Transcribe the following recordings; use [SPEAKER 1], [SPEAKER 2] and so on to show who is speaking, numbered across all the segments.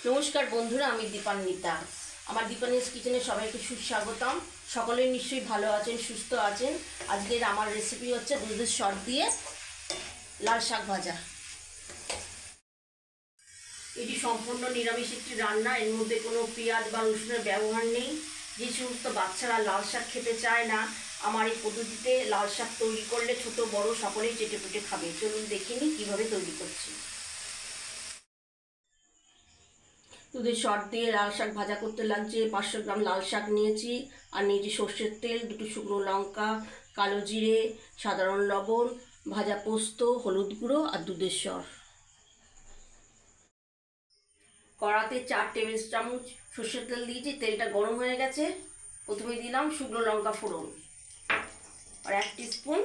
[SPEAKER 1] নমস্কার বন্ধুরা, আমি দীপান্বিতা। আমার দীপানিস কিচেনে সবাইকে সুস্বাগতম। সকলেই নিশ্চয়ই ভালো আছেন, সুস্থ আছেন। আজকের আমার রেসিপি হচ্ছে দুধের সর দিয়ে লাল শাক ভাজা। এটি সম্পূর্ণ নিরামিষ একটি রান্না। এর মধ্যে কোনো পেঁয়াজ বা রসুনের ব্যবহার নেই। যে সমস্ত বাচ্চারা লাল শাক খেতে চায় না, আমার এই পদ্ধতিতে লাল শাক তৈরি করলে ছোট বড় সকলেই চেটেপুটে খাবে। চলুন দেখে নিই কীভাবে তৈরি করছি। দুধের সর দিয়ে লাল শাক ভাজা করতে লাগছে 500 গ্রাম লাল শাক নিয়েছি, আর নিয়েছি সর্ষের তেল, 2টো শুকনো লঙ্কা, কালো জিরে, সাধারণ লবণ, ভাজা পোস্ত, হলুদ গুঁড়ো আর দুধের সর। কড়াতে 4 টেবিল চামচ সর্ষের তেল দিয়েছি। তেলটা গরম হয়ে গেছে। প্রথমে দিলাম শুকনো লঙ্কা ফোড়ন আর 1 টিস্পুন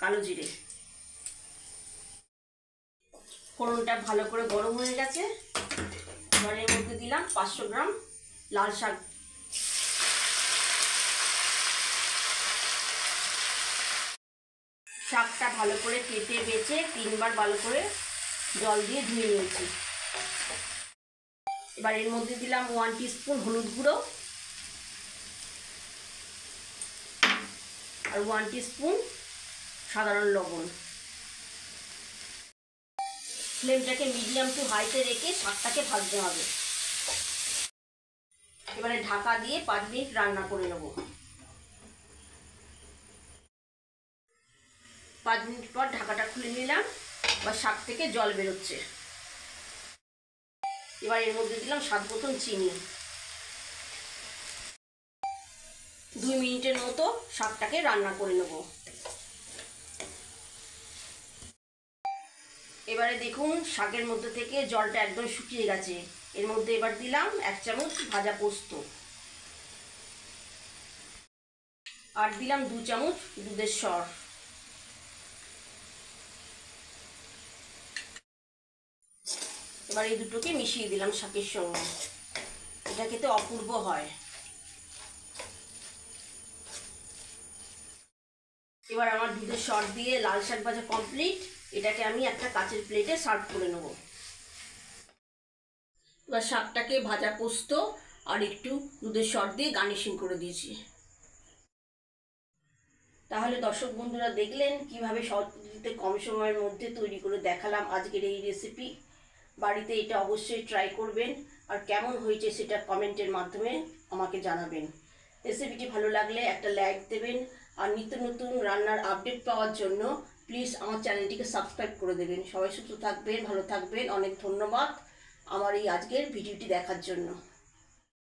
[SPEAKER 1] কালো জিরে। ফোড়নটা ভালো করে গরম হয়ে গেছে। এবার এর মধ্যে দিলাম 500 গ্রাম লাল শাক। শাকটা ভালো করে কেটে বেছে 3বার ভালো করে জল দিয়ে ধুয়ে নিয়েছি। এবার এর মধ্যে দিলাম 1 টিস্পুন হলুদ গুঁড়ো আর 1 টিস্পুন সাধারণ লবণ। ফ্লেমটাকে মিডিয়াম টু হাইতে রেখে শাকটাকে ভাজতে হবে। এবারে ঢাকা দিয়ে 5 মিনিট রান্না করে নেব। 5 মিনিট পর ঢাকাটা খুলে নিলাম। এবার শাক থেকে জল বেরোচ্ছে। এবার এর মধ্যে দিলাম স্বাদ মতন চিনি। 2 মিনিটের মতো শাকটাকে রান্না করে নেব। এবারে দেখুন শাকের মধ্যে থেকে জলটা একদম শুকিয়ে গেছে। এর মধ্যে এবার দিলাম 1 চামচ ভাজা পোস্ত আর দিলাম 2 চামচ দুধের সর। এবার এই দুটোকে মিশিয়ে দিলাম শাকের সঙ্গে। এটা খেতে অপূর্ব হয়। এবার আমার দুধের সর দিয়ে লাল শাক ভাজা কমপ্লিট। এটাকে আমি একটা কাচের প্লেটে সার্ভ করে নেব। এবার শাকটাকে ভাজা পোস্ত আর একটু দুধের সর দিয়ে গার্নিশিং করে দিয়েছি। তাহলে দর্শক বন্ধুরা দেখলেন কিভাবে সহজ পদ্ধতিতে কম সময়ের মধ্যে তৈরি করে দেখালাম আজকের এই রেসিপি। বাড়িতে এটা অবশ্যই ট্রাই করবেন, আর কেমন হয়েছে সেটা কমেন্টের মাধ্যমে আমাকে জানাবেন। রেসিপিটি ভালো লাগলে একটা লাইক দেবেন, আর নিত্য নতুন রান্নার আপডেট পাওয়ার জন্য প্লিজ আমার চ্যানেলটিকে সাবস্ক্রাইব করে দেবেন। সবাই সুস্থ থাকবেন, ভালো থাকবেন। অনেক ধন্যবাদ আমার এই আজকের ভিডিওটি দেখার জন্য।